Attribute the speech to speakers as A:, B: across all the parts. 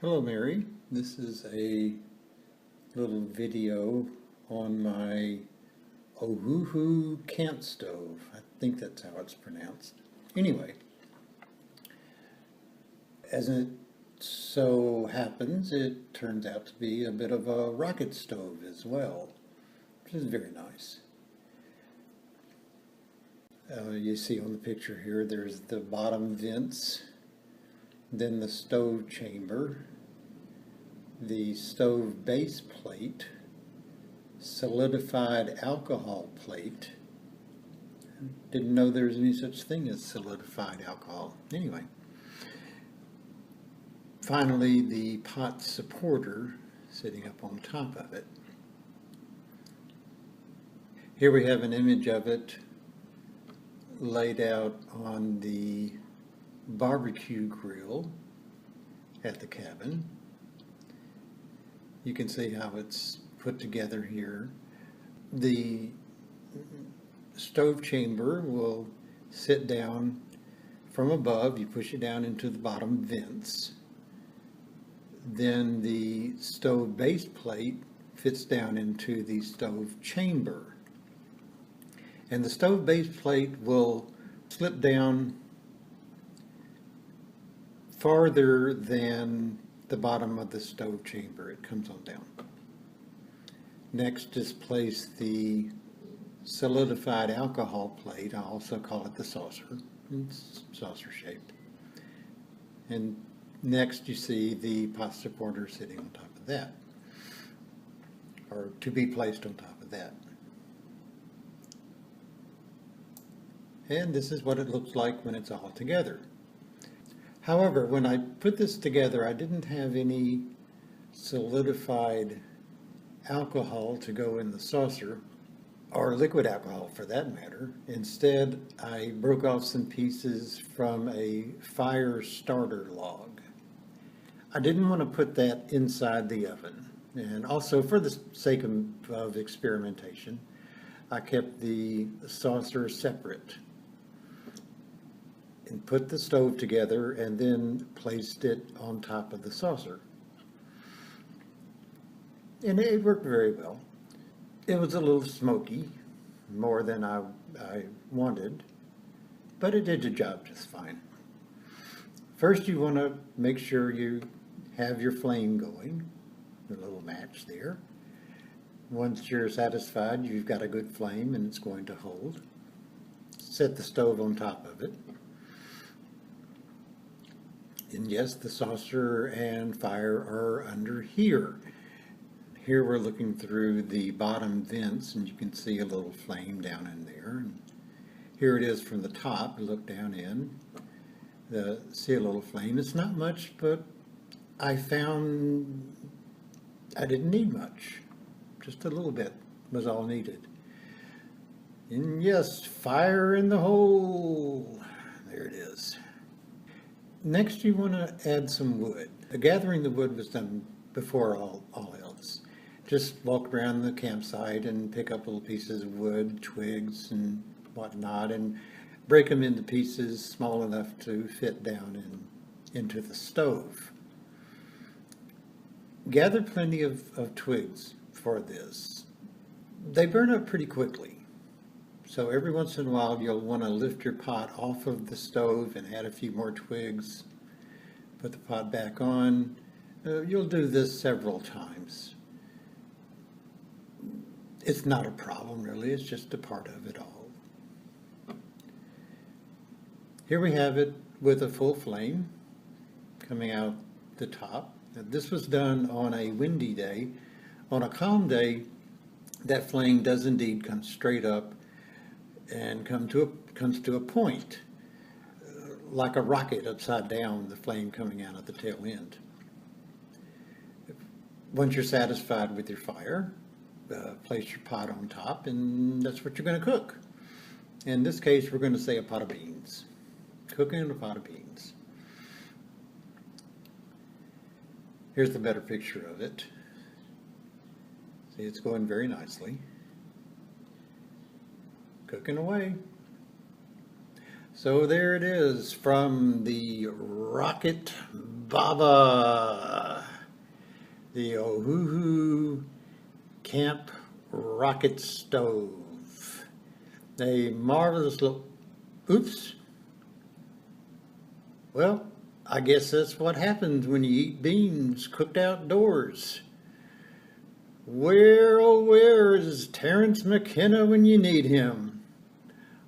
A: Hello Mary, this is a little video on my Ohuhu camp stove. I think that's how it's pronounced. Anyway, as it so happens, it turns out to be a bit of a rocket stove as well, which is very nice. You see on the picture here, there's the bottom vents, then the stove chamber, the stove base plate, solidified alcohol plate. Didn't know there was any such thing as solidified alcohol. Anyway, finally the pot supporter sitting up on top of it. Here we have an image of it laid out on the barbecue grill at the cabin. You can see how it's put together here. The stove chamber will sit down from above. You push it down into the bottom vents. Then the stove base plate fits down into the stove chamber. And the stove base plate will slip down farther than the bottom of the stove chamber. It comes on down. Next is place the solidified alcohol plate. I also call it the saucer. It's saucer shaped. And next you see the pot supporter sitting on top of that, or to be placed on top of that. And this is what it looks like when it's all together. However, when I put this together, I didn't have any solidified alcohol to go in the saucer, or liquid alcohol for that matter. Instead, I broke off some pieces from a fire starter log. I didn't want to put that inside the oven. And also, for the sake of experimentation, I kept the saucer separate and put the stove together and then placed it on top of the saucer. And it worked very well. It was a little smoky, more than I wanted, but it did the job just fine. First you want to make sure you have your flame going, the little match there. Once you're satisfied you've got a good flame and it's going to hold, set the stove on top of it. And yes, the saucer and fire are under here. Here we're looking through the bottom vents and you can see a little flame down in there. And here it is from the top. You look down in, see a little flame. It's not much, but I found I didn't need much. Just a little bit was all needed. And yes, fire in the hole. There it is. Next you want to add some wood. The gathering the wood was done before all else. Just walk around the campsite and pick up little pieces of wood, twigs and whatnot, and break them into pieces small enough to fit down into the stove. Gather plenty of twigs for this. They burn up pretty quickly. So every once in a while you'll want to lift your pot off of the stove and add a few more twigs, put the pot back on. You'll do this several times. It's not a problem really, it's just a part of it all. Here we have it with a full flame coming out the top. Now, this was done on a windy day. On a calm day, that flame does indeed come straight up and comes to a point, like a rocket upside down, the flame coming out at the tail end. Once you're satisfied with your fire, place your pot on top, and that's what you're going to cook. In this case, we're going to say a pot of beans. Cooking in a pot of beans. Here's the better picture of it. See, it's going very nicely. Cooking away. So there it is, from the rocket Baba, the Ohuhu Camp Rocket Stove. A marvelous little, oops. Well, I guess that's what happens when you eat beans cooked outdoors. Where, oh where is Terrence McKenna when you need him?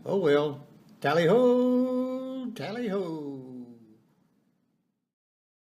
A: Oh well, tally ho, tally ho.